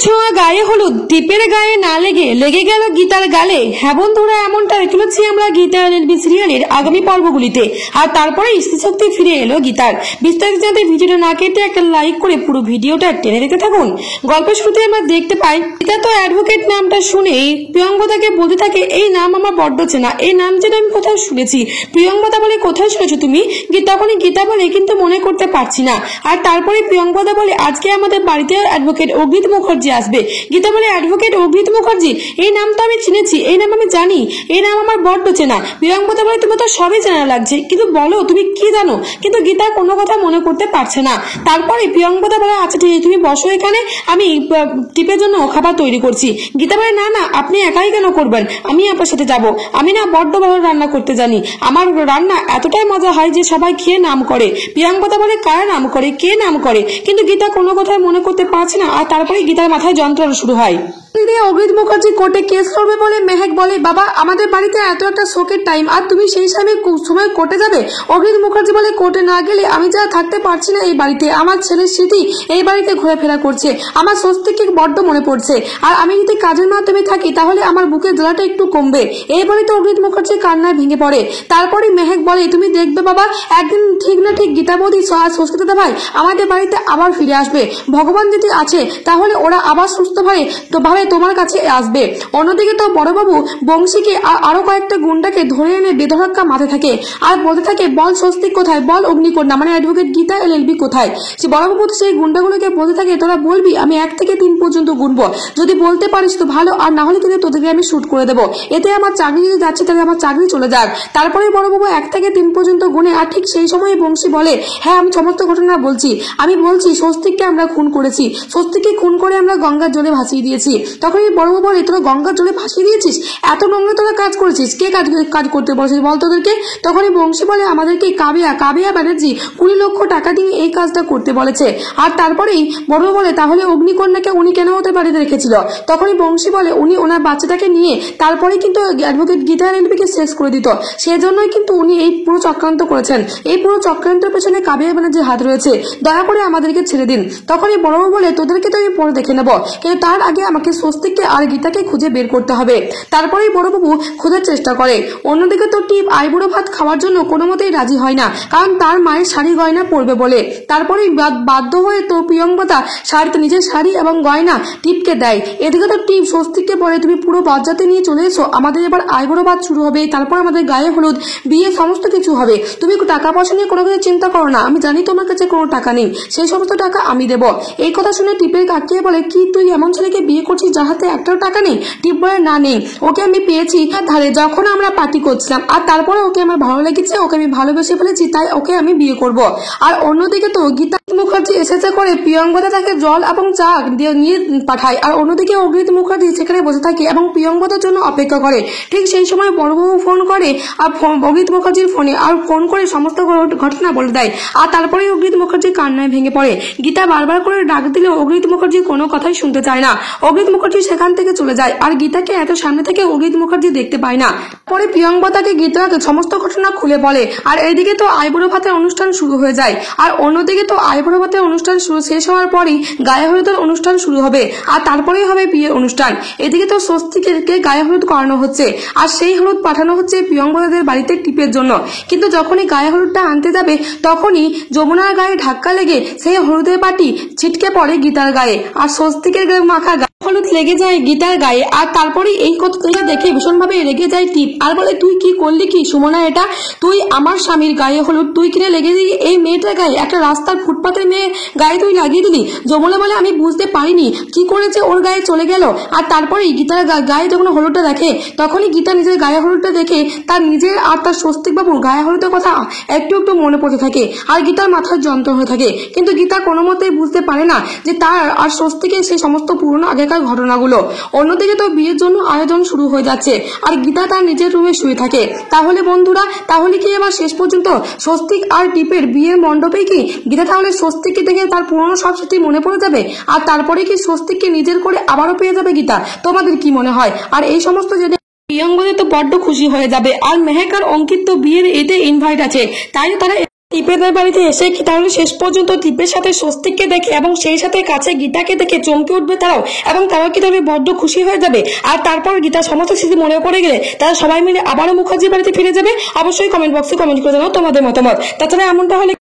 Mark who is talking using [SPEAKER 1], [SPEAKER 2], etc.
[SPEAKER 1] ছোঁয়া গায়ে হলুদ টিপের গায়ে না লেগে লেগে গেল গীতার গালে। হ্যাঁ বন্ধুরা, এমনটাই চলেছে আমরা গীতা এলএলবি সিরিয়ালের আগামী পর্বগুলিতে। আর তারপরে স্মৃতিশক্তি ফিরে এলো গীতার। বিস্তারিত জানতে ভিডিওটা না কেটে একটা লাইক করে পুরো ভিডিওটা টেনে দেখতে থাকুন। গল্পের শুরুতে আমরা দেখতে পাই গীতা তো অ্যাডভোকেট নামটা শুনেই প্রিয়ঙ্বদাকে বলতে থাকে, এই নাম আমার বড্ড চেনা, এই নাম যেন আমি কোথাও শুনেছি। প্রিয়ঙ্বদা বলে, কোথায় শুনেছো তুমি? তখনই গীতা বলে, কিন্তু মনে করতে পারছি না। আর তারপরে প্রিয়ঙ্বদা বলে, আজকে আমাদের বাড়িতে অ্যাডভোকেট অগ্নিত মুখার্জি আসবে। গীতা বলে, অ্যাডভোকেট অগ্নিত মুখার্জি? এই নাম তো আমি চিনেছি, এই নাম আমি জানি, এই নাম আমার বড্ড চেনা। প্রিয়ঙ্বদা বলে, তুমি তো সবই চেনা লাগছে, কিন্তু বলো তুমি কি জানো? কিন্তু গীতা কোনো কথা মনে করতে পারছে না। তারপরে প্রিয়ঙ্বদা বলে, আচ্ছা ঠিক আছে, তুমি বসো এখানে, আমি টিপের জন্য খাবার তৈরি করছি। গীতা বলে, না না, আপনি একাই কেন করবেন, আমি আপনার সাথে যাব। আমি না বড্ড ভালো রান্না করতে জানি, আমার রান্না এতটাই মজা হয় যে সবাই খেয়ে নাম করে। প্রিয়ঙ্বদা বলে, কারা নাম করে, কে নাম করে? কিন্তু গীতা কোনো কথাই মনে করতে পারছে না। আর তারপরে গীতার মাথায় যন্ত্রণা শুরু হয়। অগ্নিত মুখার্জি কোর্টে কেস করবে বলে মেহেক বলে, বাবা আমাদের বাড়িতে এত একটা শোকের টাইম, আর তুমি সেই সময় কোর্টে যাবে? অগ্নিত মুখার্জি বলে, কোর্টে না গেলে আমি যা থাকতে পারছি না এই বাড়িতে। আমার ছেলের স্মৃতি এই বাড়িতে ঘোরাফেরা করছে, আমার স্বস্তিকে বড্ড মনে পড়ছে। আর আমি যদি কাজের মাধ্যমে থাকি তাহলে আমার বুকের জ্বালাটা একটু কমবে। এই বলে তো অগ্নিত মুখার্জি কান্নায় ভেঙে পড়ে। তারপরে মেহেক বলে, তুমি দেখবে বাবা, একদিন ঠিক না ঠিক গীতা বৌদি আর সংস্কৃত ভাই আমাদের বাড়িতে আবার ফিরে আসবে। ভগবান যদি আছে তাহলে ওরা আবার সুস্থভাবে তোমার কাছে আসবে। অন্যদিকে তো বড়বাবু বংশীকে আরো কয়েকটা গুন্ডাকে ধরে এনে বেধড়কা মাথায় থাকে আর বলতে থাকে, বল স্বস্তিক কোথায়, বল অগ্নিকন্যা মানে অ্যাডভোকেট গীতা এলএলবি কোথায়? সে বড়বাবু তো সেই গুন্ডাগুলোকে বলতে থাকে, তোরা বলবি, আমি 1 থেকে 3 পর্যন্ত গুনবো, যদি বলতে পারিস তো ভালো, আর না হলে কিন্তু তোদেরকে আমি শুট করে দেবো। এতে আমার চাকরি যদি যাচ্ছে তাহলে আমার চাকরি চলে যাক। তারপরে বড়বাবু 1 থেকে 3 পর্যন্ত গুনে, আর ঠিক সেই সময় বংশী বলে, হ্যাঁ আমি সমস্ত ঘটনা বলছি, আমি বলছি স্বস্তিককে আমরা খুন করেছি, স্বস্তিককে খুন করে আমরা গঙ্গার জলে ভাসিয়ে দিয়েছি। তখনই বড়বাবু বলে, তোরা গঙ্গার জলে ভাসিয়ে দিয়েছিস? এত নোংরা তোরা কাজ করেছিস, কে কাজ করতে বলেছিস বল তোদেরকে? তখনই বংশী বলে, আমাদেরকে কাবিয়া ব্যানার্জি 20 লক্ষ টাকা দিয়ে এই কাজটা করতে বলেছে। আর তারপরেই বড়বাবু বলে, তাহলে অগ্নিকন্যাকে উনি কেন ওদের বাড়িতে রেখেছিল? তখনই বংশী বলে, উনি ওনার বাচ্চাটাকে নিয়ে তারপরে কিন্তু অ্যাডভোকেট গীতা এলএলবিকে শেষ করে দিত, সেজন্যই কিন্তু উনি এই পুরো চক্রান্ত করেছেন। এই পুরো চক্রান্তের পেছনে কাবিয়া ব্যানার্জির হাত রয়েছে, দয়া করে আমাদেরকে ছেড়ে দিন। তখনই বড়বাবু বলে, তোদেরকে তো আমি পরে দেখে নেব, কিন্তু তার আগে আমাকে স্বস্তিককে আর গীতাকে খুঁজে বের করতে হবে। তারপরেই বড়বাবু খোঁজার চেষ্টা করে। অন্যদিকে তো টিপ আইবুড়ো ভাত খাওয়ার জন্য কোনো মতেই রাজি হয় না, কারণ তার মায়ের শাড়ি গয়না পরবে বলে। তারপরেই বাধ্য হয়ে তো প্রিয়ঙ্বদা নিজের শাড়ি এবং গয়না টিপকে দেয়। এদিকে তো টিপ স্বস্তিককে বলে, তুমি পুরো বজ্জাতে নিয়ে চলে এসো, আমাদের এবার আইবুড়ো ভাত শুরু হবে, তারপর আমাদের গায়ে হলুদ, বিয়ে, সমস্ত কিছু হবে। তুমি টাকা পয়সা নিয়ে কোনো কিছু চিন্তা করো না, আমি জানি তোমার কাছে কোনো টাকা নেই, সেই সমস্ত টাকা আমি দেবো। এই কথা শুনে টিপের কাকিয়ে বলে, কি তুই এমন ছেলেকে বিয়ে করছিস যার হাতে একটাও টাকা নেই? টিপ বলে, না নেই, ওকে আমি পেয়েছি ধারে যখন আমরা পার্টি করছিলাম, আর তারপরে ওকে আমার ভালো লেগেছে, ওকে আমি ভালোবেসে ফেলেছি, তাই ওকে আমি বিয়ে করব। আর অন্যদিকে তো গীতা মুখার্জি এসেছে করে প্রিয়ঙ্বদা তাকে জল এবং চা নিয়ে পাঠায়, আর অন্যদিকে অগ্নিত মুখার্জি সেখানে বসে থাকে এবং প্রিয়ঙ্বদার জন্য অপেক্ষা করে। ঠিক সেই সময় বড়বাবু ফোন করে আর অগ্নিত মুখার্জির ফোনে আর ফোন করে সমস্ত ঘটনা বলে দেয়। আর তারপরে অগ্নিত মুখার্জি কান্নায় ভেঙে পড়ে। গীতা বারবার করে ডাক দিলেও অগ্নিত মুখার্জি কোনো কথাই শুনতে চায় না। অগ্নিত মুখার্জি সেখান থেকে চলে যায়, আর গীতাকে এত সামনে থেকে অগ্নিত মুখার্জি দেখতে পায় না। পরে প্রিয়ঙ্বদাকে গীতাকে সমস্ত ঘটনা খুলে বলে। আর এইদিকে তো আইবুড়ো ভাতের অনুষ্ঠান শুরু হয়ে যায়, আর অন্যদিকে তো আইবুড়ো ভাতের অনুষ্ঠান শেষ হওয়ার পরই গায়ে হলুদের অনুষ্ঠান শুরু হবে, আর তারপরেই হবে বিয়ের অনুষ্ঠান। এদিকে তো স্বস্তিকে গায়ে হলুদ করানো হচ্ছে, আর সেই হলুদ পাঠানো হচ্ছে প্রিয়ঙ্বদাদের বাড়িতে টিপের জন্য। কিন্তু যখনই গায়ে হলুদটা আনতে যাবে তখনই যমুনার গায়ে ধাক্কা লেগে সেই হলুদের বাটি ছিটকে পড়ে গীতার গায়ে, আর স্বস্তিকের মাখা হলুদ লেগে যায় গীতার গায়ে। আর তারপরে এই কথা দেখে ভীষণভাবে রেগে যায় টিপ, আর বলে, তুই কি করলি কি সুমনা? এটা তুই আমার স্বামীর গায়ে হলুদ তুই কিনে লেগে দিলি এই মেয়েটার গায়ে, একটা রাস্তার ফুটপাতের মেয়ে গায়ে তুই লাগিয়ে দিলি। যমুনা বলে, আমি বুঝতে পারিনি কি করেছে, ওর গায়ে চলে গেল। আর তারপরে গীতার গায়ে যখন হলুদটা দেখে তখনই গীতা নিজের গায়ে হলুদটা দেখে তার নিজের আর তার স্বস্তিক বাবুর গায়ে হলুদের কথা একটু একটু মনে পড়তে থাকে, আর গীতার মাথার যন্ত্রণা হয়ে থাকে। কিন্তু গীতা কোনো মতেই বুঝতে পারে না যে তার আর স্বস্তিকের সেই সমস্ত পুরনো আগেকার ঘটনাগুলো। অন্যদিকে তো বিয়ের জন্য আয়োজন শুরু হয়ে যাচ্ছে, আর গীতা তার নিজের রুমে শুয়ে থাকে। তাহলে বন্ধুরা, তাহলে কি এবার শেষ পর্যন্ত স্বস্তিক আর টিপের বিয়ের মণ্ডপে কি গীতা তাহলে স্বস্তিককে দেখে তার পুরনো সব স্মৃতি মনে পড়ে যাবে, আর তারপরে কি স্বস্তিককে নিজের করে আবারও পেয়ে যাবে গীতা? তোমাদের কি মনে হয়? আর এই সমস্ত জেনে প্রিয়ঙ্গদা তো বড্ড খুশি হয়ে যাবে, আর মেহেক আর অঙ্কিত তো বিয়ের এতে ইনভাইট আছে, তাই তারা টিপেদের বাড়িতে এসে কি তাহলে শেষ পর্যন্ত টিপের সাথে স্বস্তিককে দেখে এবং সেই সাথে কাছে গীতাকে দেখে চমকে উঠবে তারাও, এবং তারাও কি তাহলে বড্ড খুশি হয়ে যাবে। আর তারপর গীতার সমস্ত স্মৃতি মনে পড়ে গেলে তারা সবাই মিলে আবারও মুখার্জির বাড়িতে ফিরে যাবে। অবশ্যই কমেন্ট বক্সে কমেন্ট করে জানাও তোমাদের মতামত। তাছাড়া এমনটা হলে